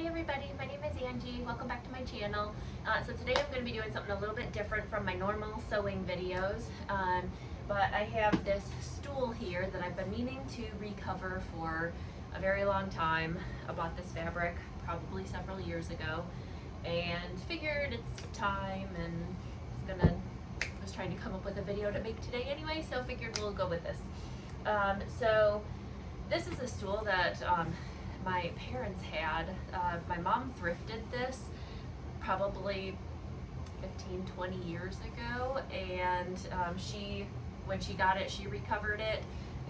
Hi everybody, my name is Angie. Welcome back to my channel. So today I'm going to be doing something a little bit different from my normal sewing videos. But I have this stool here that I've been meaning to recover for a very long time. I bought this fabric probably several years ago and figured it's time, and I was trying to come up with a video to make today anyway, so figured we'll go with this. So this is a stool that my parents had. My mom thrifted this probably 15-20 years ago, and when she got it, she recovered it,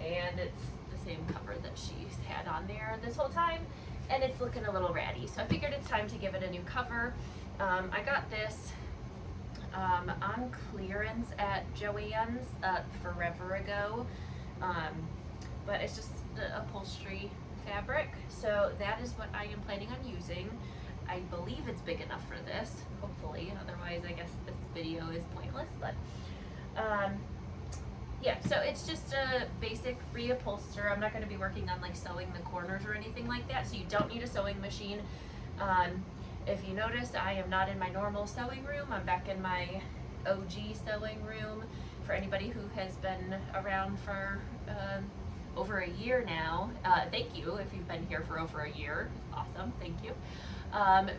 and it's the same cover that she's had on there this whole time, and it's looking a little ratty, so I figured it's time to give it a new cover. I got this on clearance at Joann's forever ago, but it's just the upholstery fabric, so that is what I am planning on using. I believe it's big enough for this, hopefully, otherwise I guess this video is pointless, but yeah, so it's just a basic reupholster. I'm not going to be working on like sewing the corners or anything like that, so you don't need a sewing machine. If you notice, I am not in my normal sewing room. I'm back in my OG sewing room. For anybody who has been around for over a year now, thank you if you've been here for over a year. Awesome, thank you.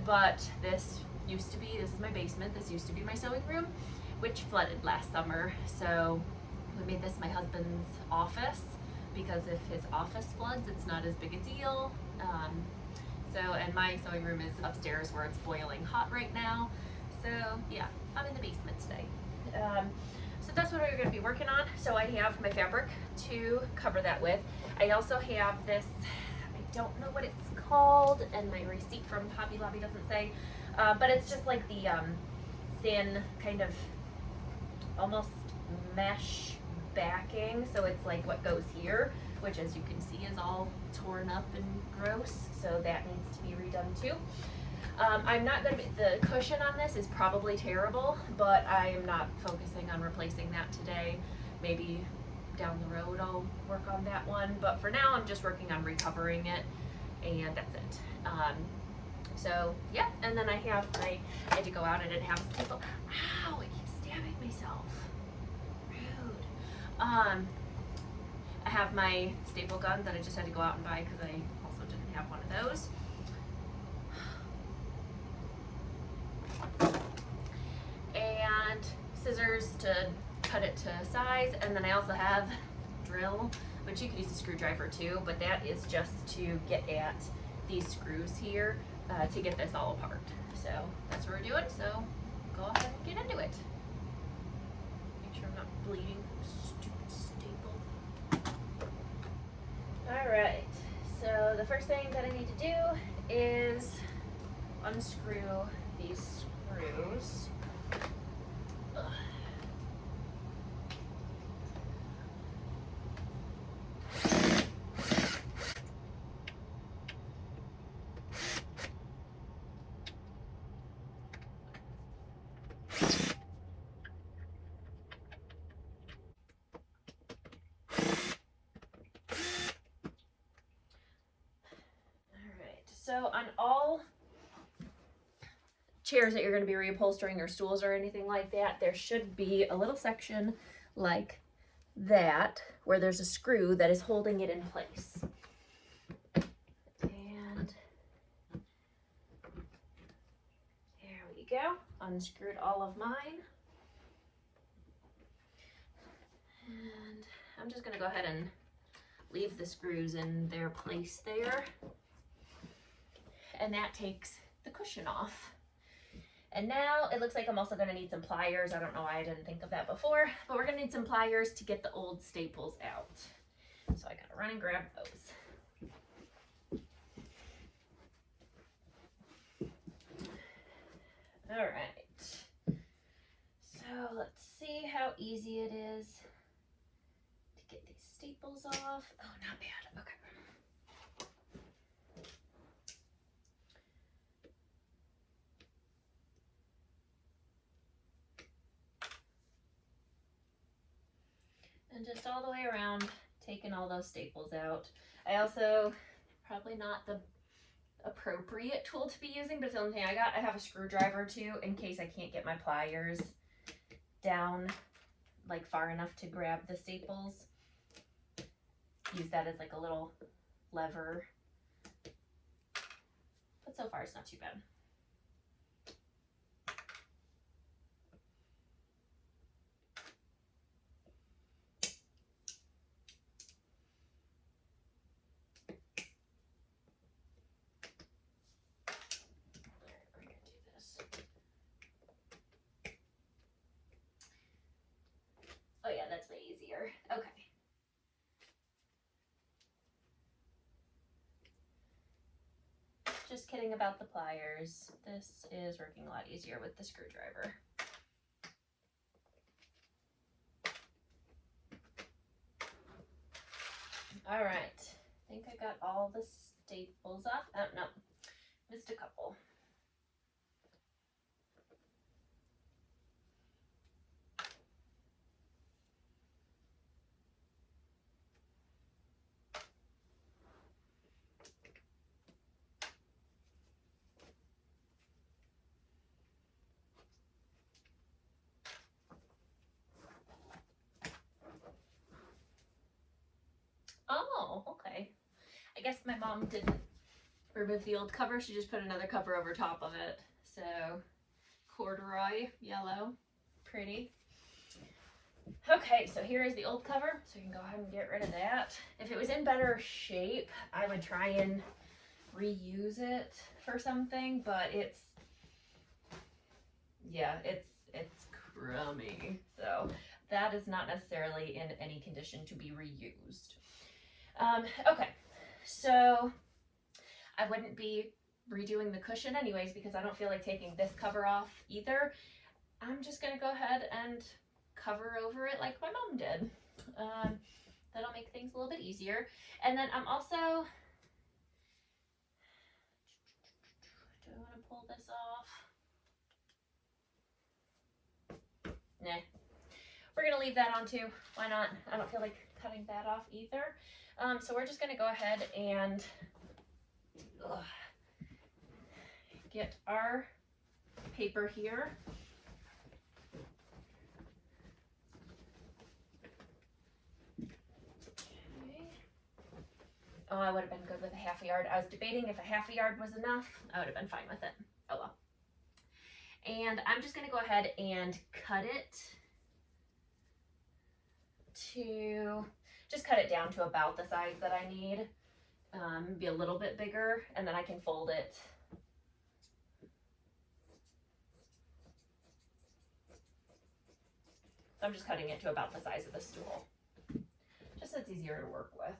But this is my basement. This used to be my sewing room, which flooded last summer. So we made this my husband's office, because if his office floods, it's not as big a deal. And my sewing room is upstairs where it's boiling hot right now. So yeah, I'm in the basement today. So that's what we're going to be working on. So I have my fabric to cover that with. I also have this, I don't know what it's called, and my receipt from Hobby Lobby doesn't say, but it's just like the thin kind of almost mesh backing. So it's like what goes here, which as you can see is all torn up and gross. So that needs to be redone too. I'm not going to the cushion on this is probably terrible, but I am not focusing on replacing that today. Maybe down the road I'll work on that one, but for now I'm just working on recovering it, and that's it. So yeah, and then I had to go out, I didn't have a staple. Ow, I keep stabbing myself. Rude. I have my staple gun that I just had to go out and buy because I also didn't have one of those. And scissors to cut it to size, and then I also have drill, which you could use a screwdriver too, but that is just to get at these screws here to get this all apart. So that's what we're doing, so go ahead and get into it. Make sure I'm not bleeding. Stupid staple. Alright, so the first thing that I need to do is unscrew these screws. So on all chairs that you're going to be reupholstering, or stools or anything like that, there should be a little section like that where there's a screw that is holding it in place. And there we go. Unscrewed all of mine. And I'm just going to go ahead and leave the screws in their place there. And that takes the cushion off. And now it looks like I'm also going to need some pliers. I don't know why I didn't think of that before, but we're going to need some pliers to get the old staples out. So I got to run and grab those. All right. So let's see how easy it is to get these staples off. Oh, not bad. Okay. And just all the way around, taking all those staples out. I also, probably not the appropriate tool to be using, but it's the only thing I got. I have a screwdriver too, in case I can't get my pliers down like far enough to grab the staples. Use that as like a little lever. But so far it's not too bad. Oh yeah, that's way easier. Okay. Just kidding about the pliers. This is working a lot easier with the screwdriver. All right, I think I got all the staples off. Oh no, missed a couple. Oh, okay. I guess my mom didn't remove the old cover. She just put another cover over top of it. So corduroy yellow, pretty. Okay, so here is the old cover. So you can go ahead and get rid of that. If it was in better shape, I would try and reuse it for something, but it's crummy. So that is not necessarily in any condition to be reused. Okay, so I wouldn't be redoing the cushion anyways because I don't feel like taking this cover off either. I'm just gonna go ahead and cover over it like my mom did. That'll make things a little bit easier. And then I'm also, do I want to pull this off? Nah, we're gonna leave that on too. Why not? I don't feel like cutting that off either. So we're just gonna go ahead and get our paper here. Okay. Oh, I would have been good with a half a yard. I was debating if a half a yard was enough. I would have been fine with it. Oh well. And I'm just gonna go ahead and cut it to, just cut it down to about the size that I need. Be a little bit bigger, and then I can fold it. So I'm just cutting it to about the size of the stool, just so it's easier to work with.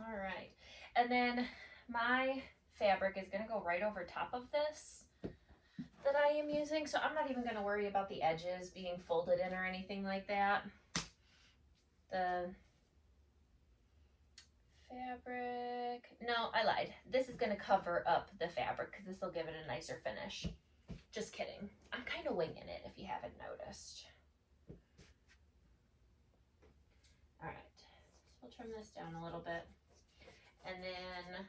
All right, and then my fabric is gonna go right over top of this that I am using, so I'm not even gonna worry about the edges being folded in or anything like that. The fabric, no, I lied. This is gonna cover up the fabric because this will give it a nicer finish. Just kidding. I'm kind of winging it if you haven't noticed. All right, so we'll trim this down a little bit. And then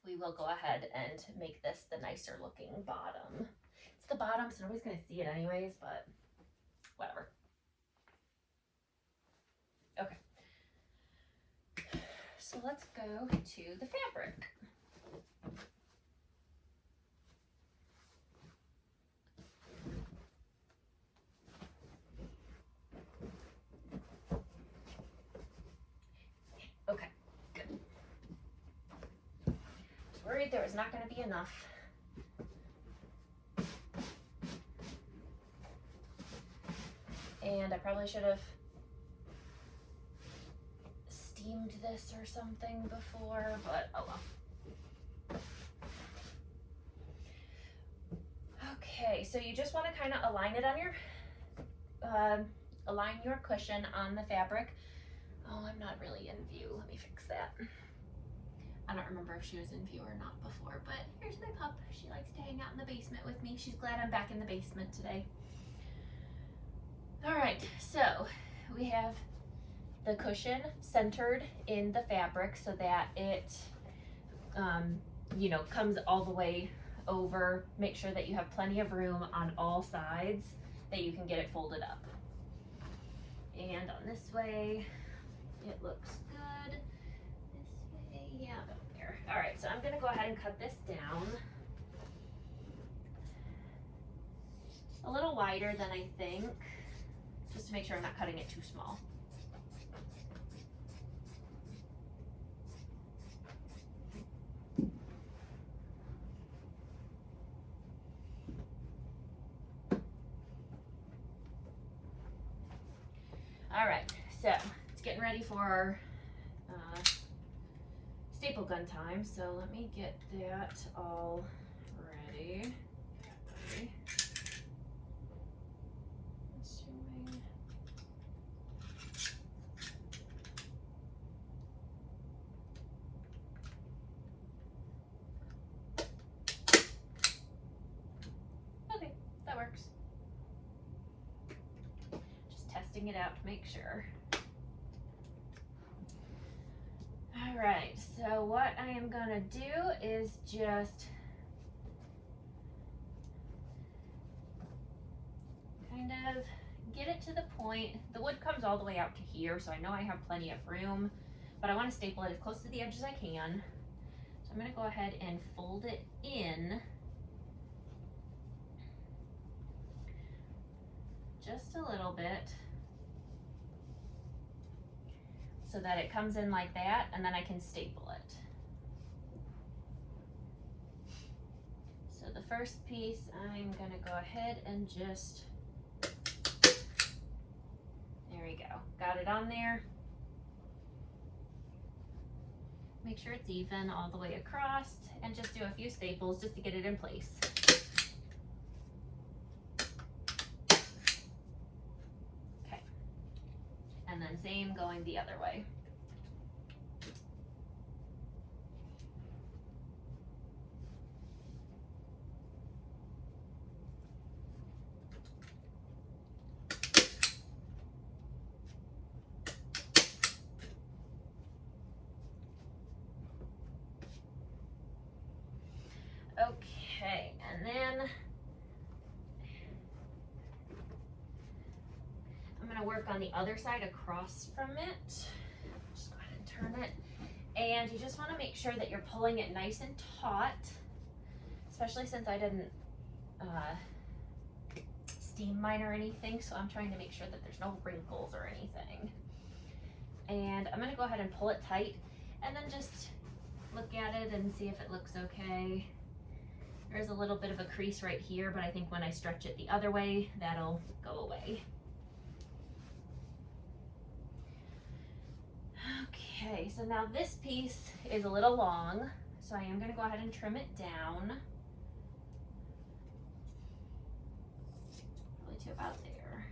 we will go ahead and make this the nicer looking bottom. It's the bottom, so nobody's gonna see it anyways, but whatever. Okay. So let's go to the fabric. Okay, good. I was worried there was not going to be enough. And I probably should have steamed this or something before, but oh well. Okay. Okay, so you just want to kind of align it on your, align your cushion on the fabric. Oh, I'm not really in view. Let me fix that. I don't remember if she was in view or not before, but here's my pup. She likes to hang out in the basement with me. She's glad I'm back in the basement today. All right, so we have the cushion centered in the fabric so that it, you know, comes all the way over. Make sure that you have plenty of room on all sides that you can get it folded up. And on this way, it looks good. This way, yeah, about there. All right, so I'm gonna go ahead and cut this down a little wider than I think, just to make sure I'm not cutting it too small. All right, so it's getting ready for our staple gun time. So let me get that all ready. Assuming. Okay, that works. Just testing it out to make sure. All right, so what I am gonna do is just kind of get it to the point. The wood comes all the way out to here, so I know I have plenty of room, but I want to staple it as close to the edge as I can. So I'm gonna go ahead and fold it in just a little bit so that it comes in like that, and then I can staple it. So the first piece, I'm gonna go ahead and just, there we go, got it on there. Make sure it's even all the way across, and just do a few staples just to get it in place. And then same going the other way. Okay, and then I'm gonna work on the other side across from it. Just go ahead and turn it. And you just wanna make sure that you're pulling it nice and taut, especially since I didn't steam mine or anything, so I'm trying to make sure that there's no wrinkles or anything. And I'm gonna go ahead and pull it tight, and then just look at it and see if it looks okay. There's a little bit of a crease right here, but I think when I stretch it the other way, that'll go away. Okay, so now this piece is a little long, so I am gonna go ahead and trim it down. Probably to about there.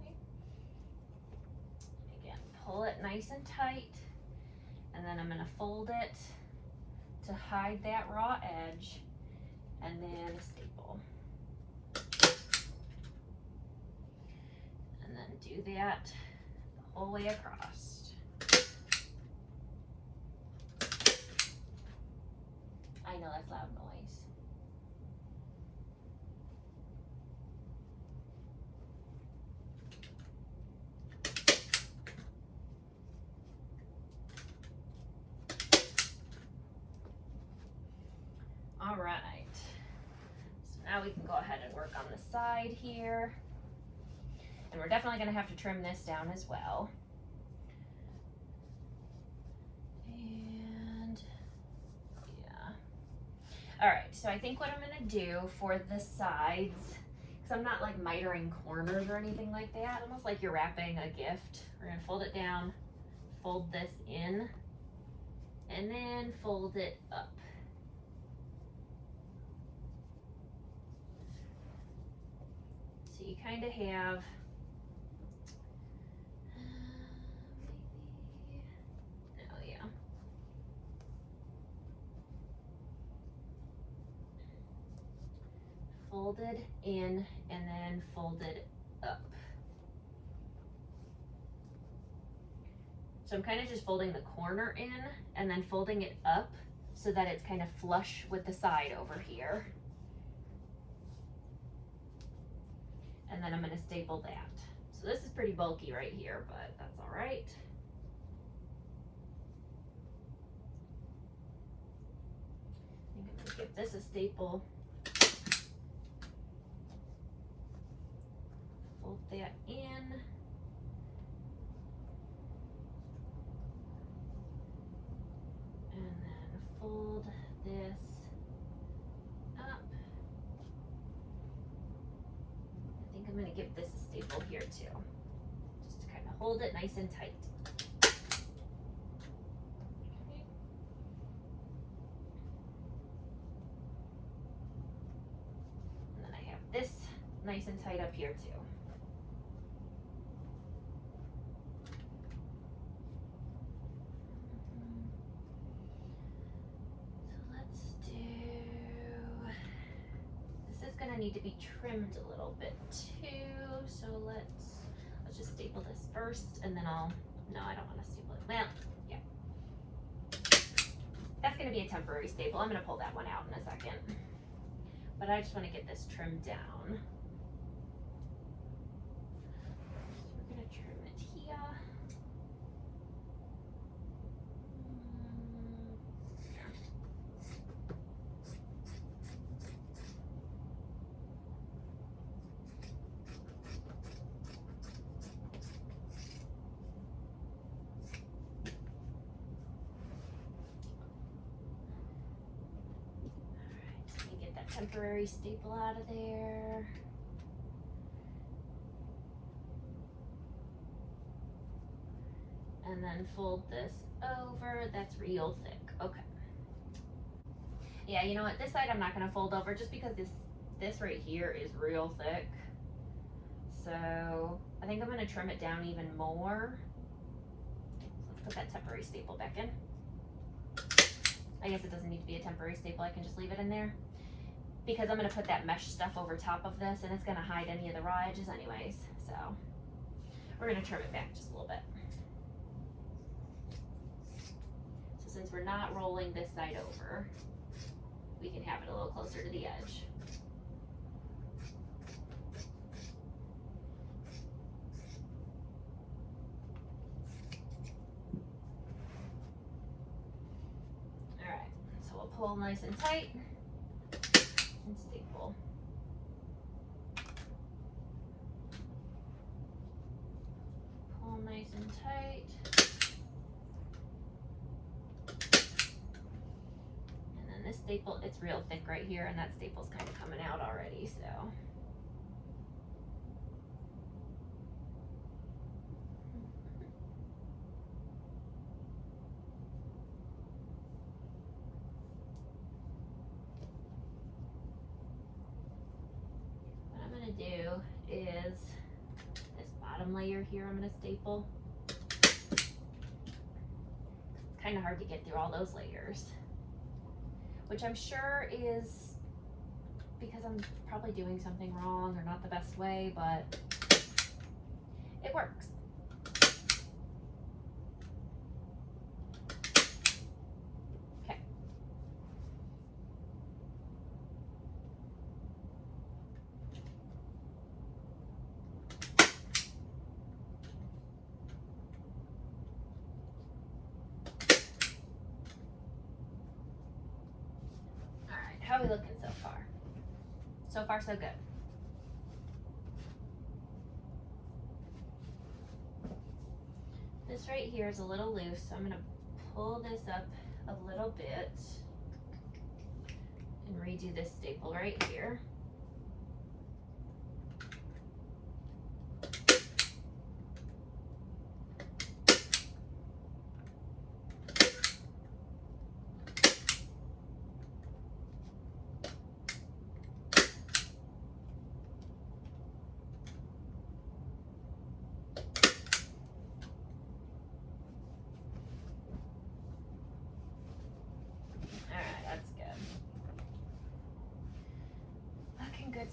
Okay. Again, pull it nice and tight, and then I'm gonna fold it to hide that raw edge, and then a staple. And then do that the whole way across. I know that's loud noise. All right. Now we can go ahead and work on the side here. And we're definitely gonna have to trim this down as well. And yeah. All right, so I think what I'm gonna do for the sides, because I'm not like mitering corners or anything like that, almost like you're wrapping a gift. We're gonna fold it down, fold this in and then fold it up. So you kind of have folded in and then folded up. So I'm kind of just folding the corner in and then folding it up so that it's kind of flush with the side over here. And then I'm going to staple that. So this is pretty bulky right here, but that's all right. I think I'm going to give this a staple. Fold that in. And then fold this up. I think I'm going to give this a staple here too, just to kind of hold it nice and tight. Okay. And then I have this nice and tight up here too. Need to be trimmed a little bit too, so let's just staple this first, and then I don't want to staple it. Well, yeah, that's going to be a temporary staple. I'm going to pull that one out in a second, but I just want to get this trimmed down. So we're going to trim it here. Temporary staple out of there. And then fold this over. That's real thick. Okay. Yeah, you know what? This side I'm not going to fold over just because this right here is real thick. So I think I'm going to trim it down even more. So let's put that temporary staple back in. I guess it doesn't need to be a temporary staple. I can just leave it in there, because I'm going to put that mesh stuff over top of this, and it's going to hide any of the raw edges anyways. So we're going to trim it back just a little bit. So since we're not rolling this side over, we can have it a little closer to the edge. All right, so we'll pull nice and tight. And staple. Pull nice and tight. And then this staple, it's real thick right here, and that staple's kind of coming out already, so. Do is this bottom layer here I'm going to staple. It's kind of hard to get through all those layers, which I'm sure is because I'm probably doing something wrong or not the best way, but it works. Okay. How are we looking so far? So far, so good. This right here is a little loose, so I'm going to pull this up a little bit and redo this staple right here.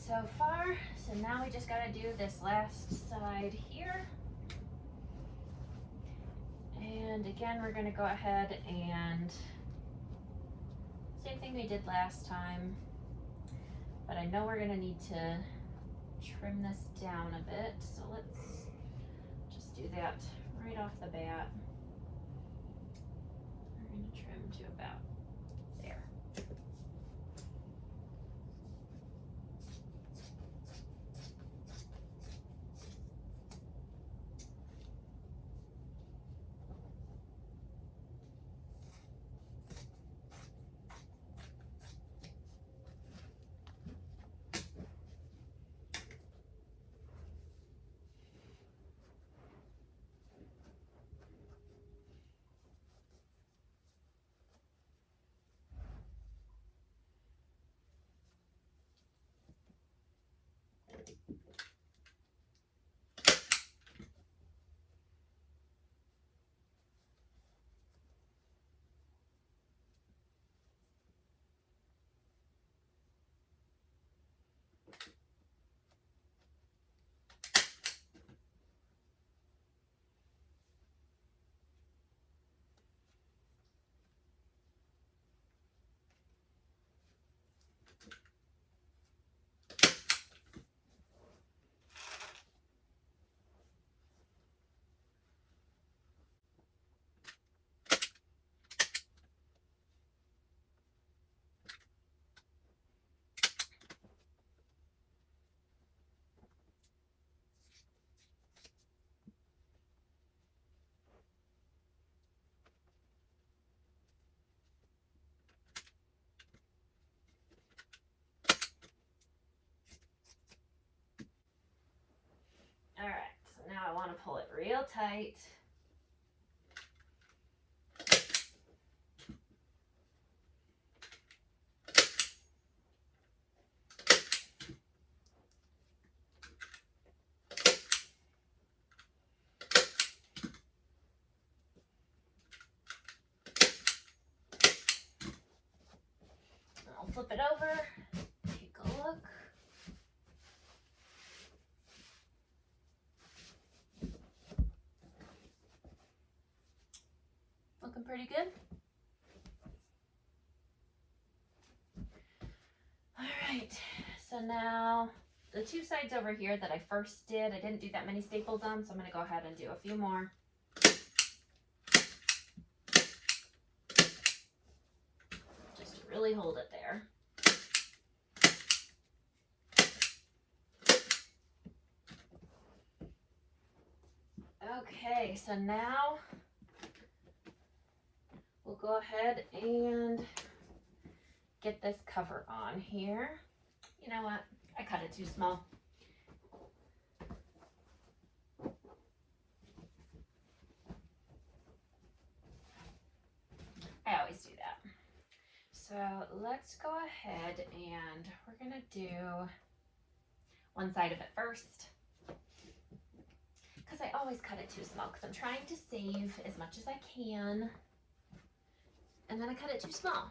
so far. So now we just gotta do this last side here. And again, we're gonna go ahead and same thing we did last time, but I know we're gonna need to trim this down a bit. So let's just do that right off the bat. We're gonna trim to about there. All right, so now I want to pull it real tight. I'll flip it over, take a look. Looking pretty good. All right, so now the two sides over here that I first did, I didn't do that many staples on, so I'm going to go ahead and do a few more. Just to really hold it there. Okay, so now we'll go ahead and get this cover on here. You know what? I cut it too small. I always do that. So let's go ahead and we're gonna do one side of it first. Because I always cut it too small because I'm trying to save as much as I can. And then I cut it too small.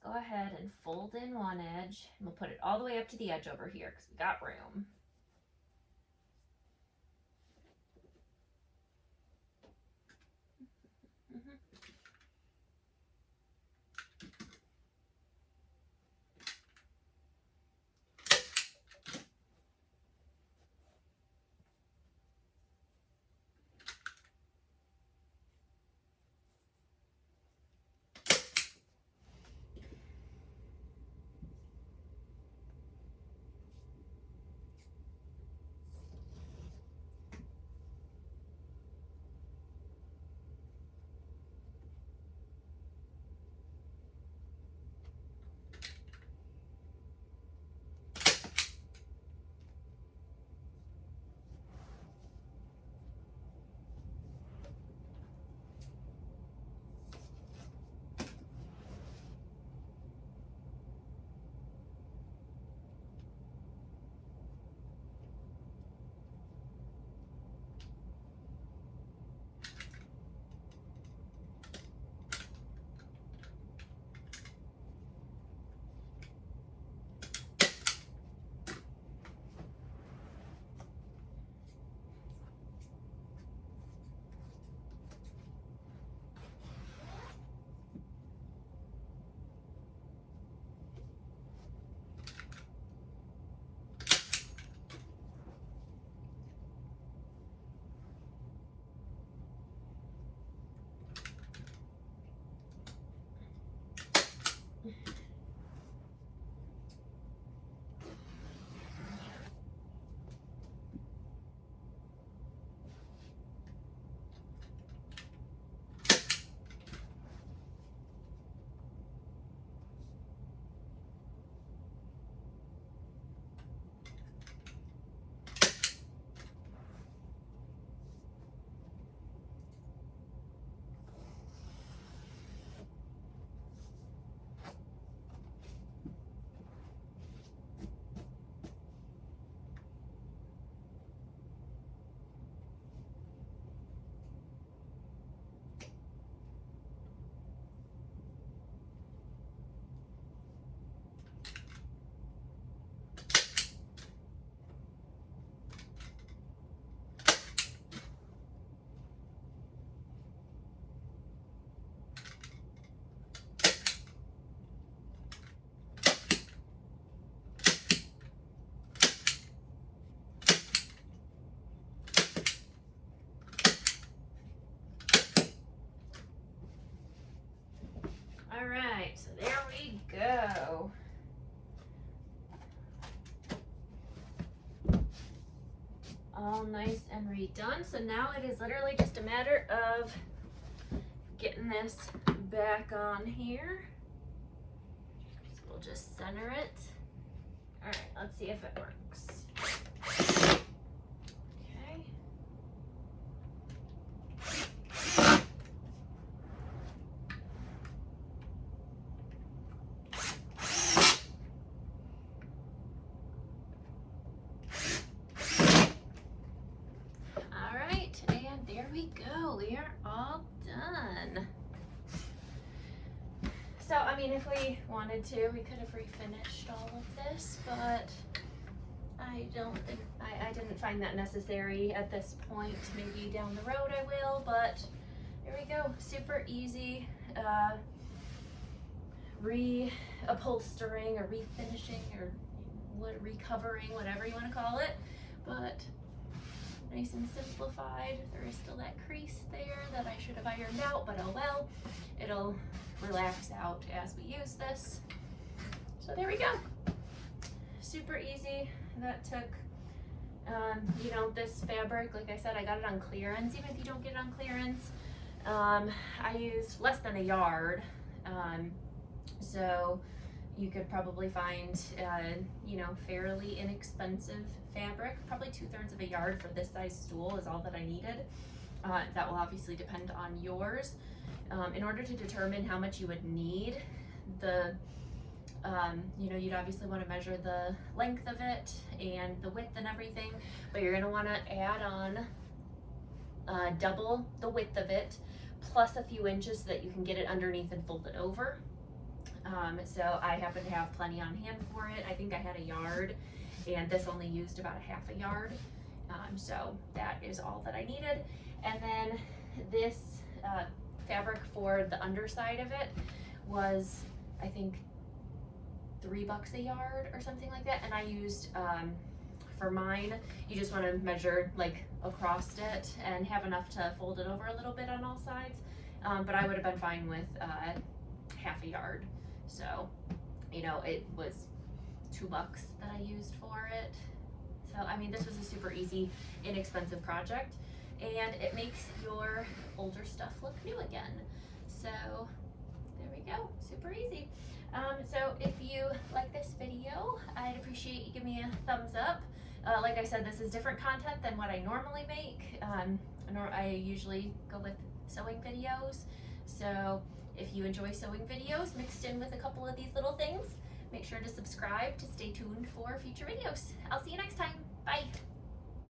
Go ahead and fold in one edge, and we'll put it all the way up to the edge over here because we got room. nice and redone. So now it is literally just a matter of getting this back on here. So we'll just center it. All right, let's see if it works. Okay. All right, and there we go. We are all done. So, I mean, if we wanted to, we could have refinished all of this, but I don't think, I didn't find that necessary at this point. Maybe down the road I will, but there we go. Super easy reupholstering or refinishing or recovering, whatever you want to call it, but nice and simplified. There is still that crease there that I should have ironed out, but oh well. It'll relax out as we use this. So there we go. Super easy. That took, you know, this fabric, like I said, I got it on clearance. Even if you don't get it on clearance, I used less than a yard. So you could probably find, you know, fairly inexpensive fabric. Probably 2/3 of a yard for this size stool is all that I needed. That will obviously depend on yours. In order to determine how much you would need, you know, you'd obviously want to measure the length of it and the width and everything, but you're going to want to add on double the width of it plus a few inches so that you can get it underneath and fold it over. So I happen to have plenty on hand for it. I think I had a yard, and this only used about a half a yard. So that is all that I needed. And then this fabric for the underside of it was, I think, $3 a yard or something like that. And I used, for mine, you just want to measure like across it and have enough to fold it over a little bit on all sides. But I would have been fine with half a yard. So, you know, it was $2 that I used for it. So, I mean, this was a super easy, inexpensive project, and it makes your older stuff look new again. So there we go, super easy. So if you like this video, I'd appreciate you give me a thumbs up. Like I said, this is different content than what I normally make. I usually go with sewing videos. So if you enjoy sewing videos mixed in with a couple of these little things, make sure to subscribe to stay tuned for future videos. I'll see you next time. Bye.